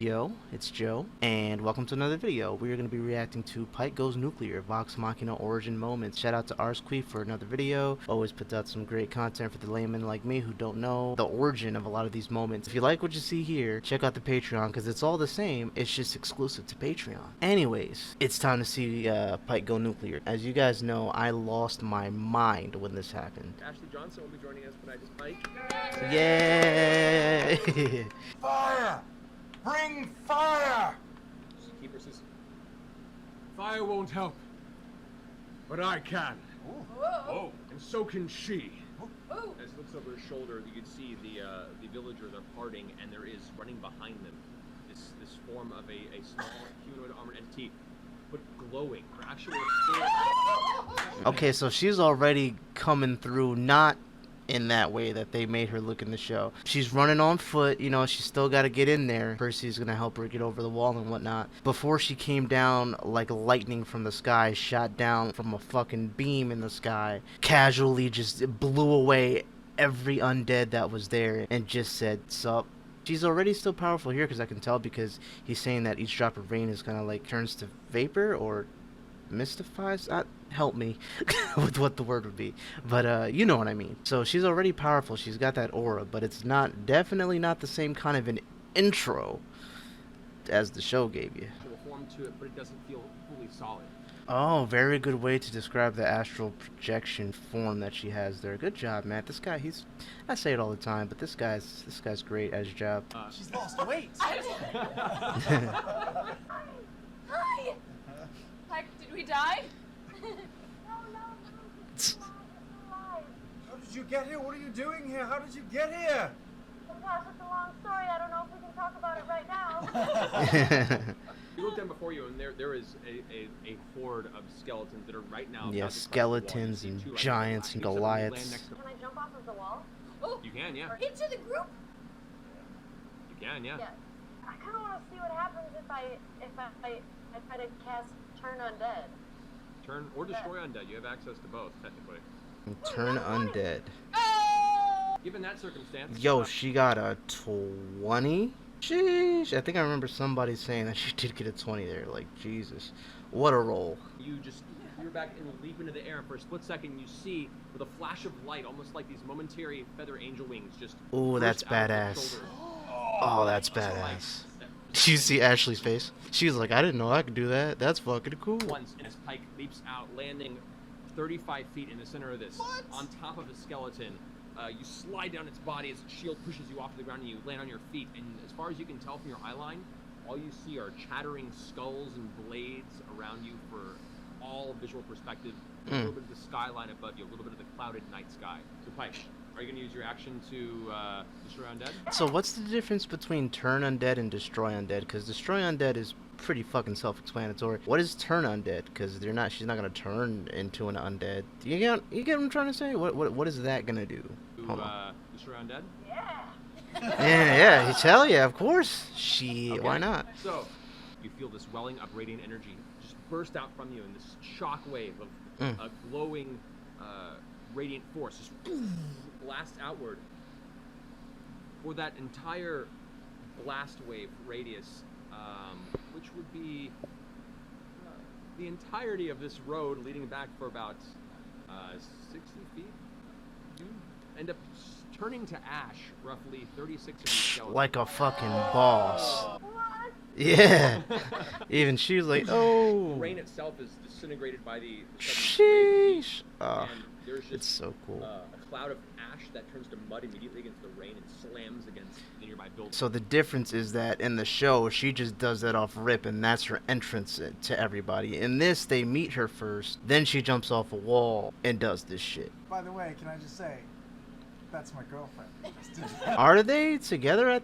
Yo, it's Joe, and welcome to another video. We are going to be reacting to Pike Goes Nuclear, Vox Machina Origin Moments. Shout out to Arsqueef for another video. Always puts out some great content for the layman like me who don't know the origin of a lot of these moments. If you like what you see here, check out the Patreon because it's all the same. It's just exclusive to Patreon. Anyways, it's time to see Pike Go Nuclear. As you guys know, I lost my mind when this happened. Ashley Johnson will be joining us tonight as Pike. Yay! Fire! Bring fire! Keeper says, fire won't help, but I can. Whoa. And so can she. Ooh. As he looks over his shoulder, you can see the villagers are parting, and there is running behind them this form of a small humanoid armored entity, but glowing. Her actual Okay, so she's already coming through, not in that way that they made her look in the show. She's running on foot, you know, she's still got to get in there. Percy's gonna help her get over the wall and whatnot. Before she came down like lightning from the sky, shot down from a fucking beam in the sky, casually just blew away every undead that was there and just said, sup. She's already still powerful here because I can tell because he's saying that each drop of rain is kind of like turns to vapor or mystifies. Help me with what the word would be, but you know what I mean. So she's already powerful, she's got that aura, but it's definitely not the same kind of an intro as the show gave you. form to it, but it doesn't feel fully solid. Oh, very good way to describe the astral projection form that she has there. Good job, Matt. This guy, I say it all the time, but this guy's great at his job. She's lost weight. Hi! Pike, did we die? How did you get here? What are you doing here? How did you get here? Gosh, it's a long story. I don't know if we can talk about it right now. You look down before you, and there is a horde of skeletons that are right now. Yeah, about to skeletons cross the wall. You see and two, giants and you suddenly land Goliaths. next to- Can I jump off of the wall? Oh, You can, yeah. into the group. You can, yeah. Yes. I kind of want to see what happens if I try to cast Turn Undead. Turn or destroy undead. You have access to both, technically. Turn undead. Given that circumstance. Yo, she got a 20? Sheesh. I think I remember somebody saying that she did get a 20 there. Like, Jesus. What a roll. You just you're back and leap into the air, and for a split second you see with a flash of light, almost like these momentary feather angel wings just Ooh, that's burst out of their badass. shoulders. Oh, that's badass. You see Ashley's face? She's like, I didn't know I could do that. That's fucking cool. Once, and as Pike leaps out, landing 35 feet in the center of this, on top of the skeleton, you slide down its body as its shield pushes you off the ground, and you land on your feet. And as far as you can tell from your eye line, all you see are chattering skulls and blades around you for all visual perspective. A little bit of the skyline above you, a little bit of the clouded night sky. So Pike, are you going to use your action to destroy undead? So what's the difference between turn undead and destroy undead? Because destroy undead is pretty fucking self-explanatory. What is turn undead? Because she's not gonna turn into an undead. You get what I'm trying to say? What is that gonna do? To destroy undead? Yeah. Yeah, hell yeah, of course. Okay. Why not? So, you feel this welling up radiant energy just burst out from you in this shock wave of a glowing, radiant force just blast outward. For that entire blast wave radius, which would be the entirety of this road leading back for about 60 feet, you end up turning to ash, roughly 36 of these skeletons. Like a fucking boss. What? Yeah. Even she's like, oh. The rain itself is disintegrated by the Sheesh. and there's just It's so cool. a cloud of ash that turns to mud immediately against the rain and slams against the nearby building. So the difference is that in the show, she just does that off rip, and that's her entrance to everybody. In this, they meet her first, then she jumps off a wall and does this shit. By the way, can I just say, that's my girlfriend. Are they together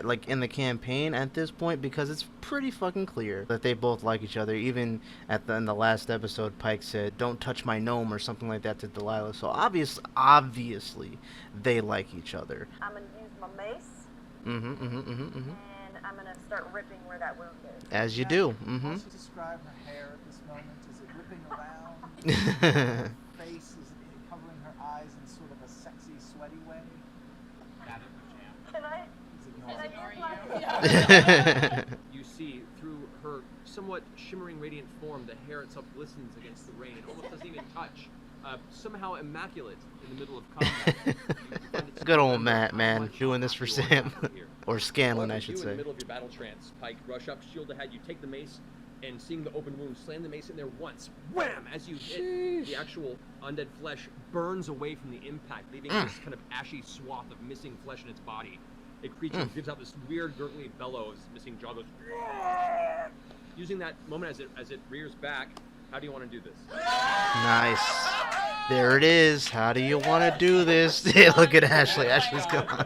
like in the campaign at this point? Because it's pretty fucking clear that they both like each other. Even in the last episode, Pike said, "Don't touch my gnome" or something like that to Delilah. So obviously, they like each other. I'm going to use my mace, And and I'm going to start ripping where that wound is. as you do. Also describe her hair at this moment. Is it whipping around? Her face is covering her eyes in sort of a sexy, sweaty way. Can I He's use ignoring my... you. Yeah. somewhat shimmering radiant form, the hair itself glistens against the rain. It almost doesn't even touch. Somehow immaculate in the middle of combat. Good old Matt, man, doing this for Sam. Or Scanlan, I should You, in say. the middle of your battle trance, Pike, rush up, shield ahead. You take the mace, and seeing the open wound, slam the mace in there once. Wham! As you hit, the actual undead flesh burns away from the impact, leaving this kind of ashy swath of missing flesh in its body. A creature gives out this weird, gurgly bellow as its missing jaw goes. Using that moment as it rears back, how do you want to do this? Nice. There it is. How do you want to do this? Look at Ashley. Ashley's gone.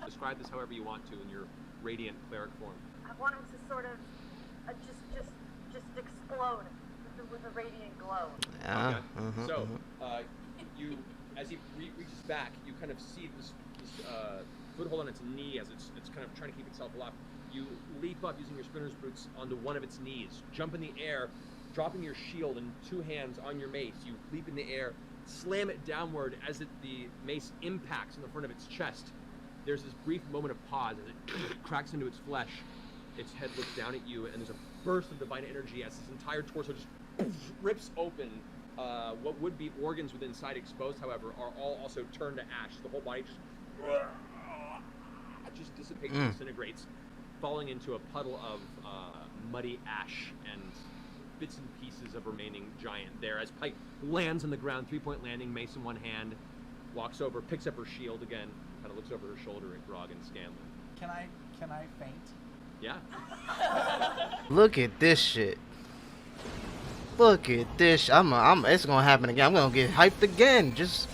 Describe this however you want to in your radiant cleric form. I want him to sort of just explode with a radiant glow. Yeah. Okay. So, you, as he reaches back, you kind of see this foothold on its knee as it's kind of trying to keep itself aloft. You leap up using your sprinter's boots onto one of its knees, jump in the air, dropping your shield in two hands on your mace. You leap in the air, slam it downward as the mace impacts in the front of its chest. There's this brief moment of pause as it cracks into its flesh. Its head looks down at you, and there's a burst of divine energy as its entire torso just rips open. What would be organs within inside exposed, however, are all also turned to ash. The whole body just dissipates and disintegrates, falling into a puddle of muddy ash and bits and pieces of remaining giant there. As Pike lands on the ground, 3-point landing, mace in one hand, walks over, picks up her shield again, kind of looks over her shoulder at Grog and Scanlan. Can I faint? Yeah. Look at this shit. Look at this. It's gonna happen again. I'm gonna get hyped again. Just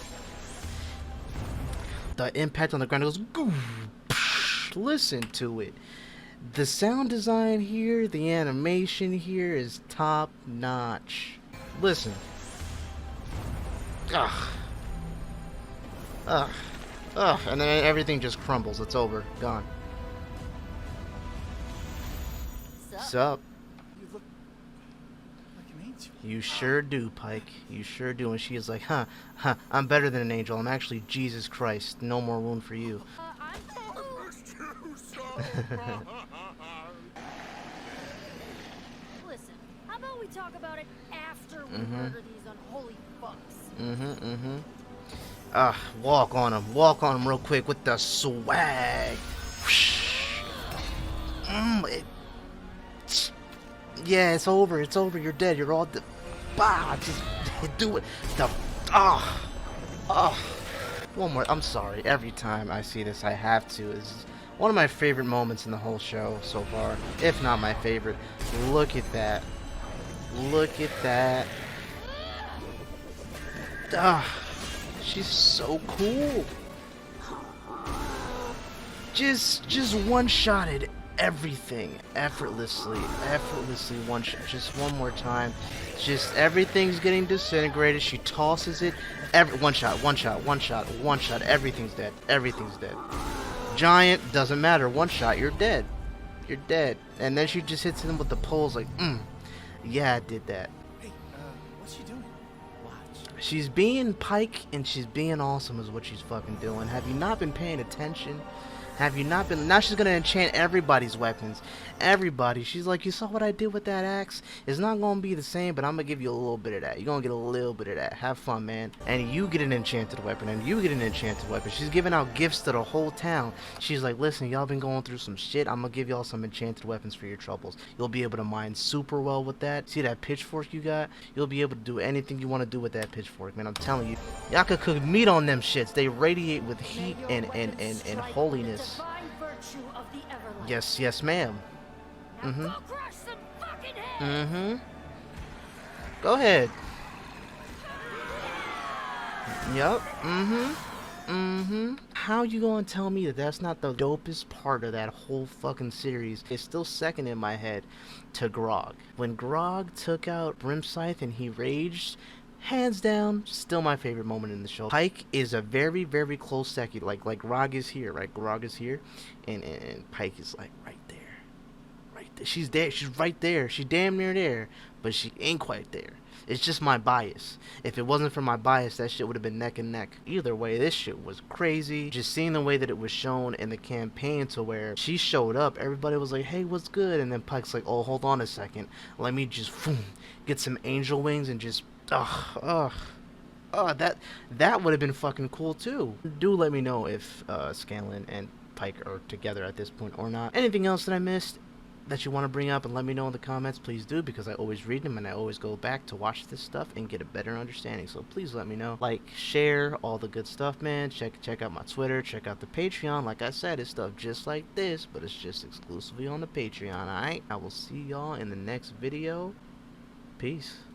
the impact on the ground goes. Listen to it. The sound design here, the animation here is top notch. Listen. Ugh. And then everything just crumbles. It's over. Gone. Sup? You look like an angel. You sure do, Pike. You sure do. And she is like, huh, I'm better than an angel. I'm actually Jesus Christ. No more wound for you. Listen, how about we talk about it after we murder these unholy fucks? Walk on him. Walk on him real quick with the swag. Yeah, it's over. It's over. You're dead. You're all dead. Bah, just do it. One more. I'm sorry. Every time I see this, I have to. This is one of my favorite moments in the whole show so far, if not my favorite. Look at that. Look at that. She's so cool. Just one-shotted everything effortlessly one shot. Just one more time. Just everything's getting disintegrated. She tosses it. One shot. Everything's dead. Everything's dead. Giant, doesn't matter. One shot, you're dead. You're dead. And then she just hits him with the poles like, yeah, I did that. Hey, what's she doing? Watch. She's being Pike and she's being awesome is what she's fucking doing. Have you not been paying attention? Have you not been? Now she's gonna enchant everybody's weapons. Everybody. She's like, you saw what I did with that axe? It's not gonna be the same, but I'm gonna give you a little bit of that. You're gonna get a little bit of that. Have fun, man. And you get an enchanted weapon, and you get an enchanted weapon. She's giving out gifts to the whole town. She's like, listen, y'all been going through some shit. I'm gonna give y'all some enchanted weapons for your troubles. You'll be able to mine super well with that. See that pitchfork you got? You'll be able to do anything you want to do with that pitchfork, man. I'm telling you. Y'all could cook meat on them shits. They radiate with heat and holiness. Of the Everlight. Yes, ma'am. Go crush some fucking heads. Go ahead. Yup. How you gonna tell me that that's not the dopest part of that whole fucking series? It's still second in my head to Grog. When Grog took out Brimscythe and he raged, hands down, still my favorite moment in the show. Pike is a very, very close second. Like Grog is here, right? Grog is here, and Pike is like right there. she's there. She's right there. She's damn near there, but she ain't quite there. It's just my bias. If it wasn't for my bias, that shit would have been neck and neck. Either way, this shit was crazy. Just seeing the way that it was shown in the campaign, to where she showed up, everybody was like, hey, what's good? And then Pike's like, oh, hold on a second. Let me just get some angel wings and just, that would have been fucking cool too. Do let me know if Scanlan and Pike are together at this point or not. Anything else that I missed that you want to bring up and let me know in the comments, please do, because I always read them and I always go back to watch this stuff and get a better understanding. So please let me know. Like, share, all the good stuff, man. Check out my Twitter, check out the Patreon. Like I said, it's stuff just like this, but it's just exclusively on the Patreon. Alright, I will see y'all in the next video. Peace.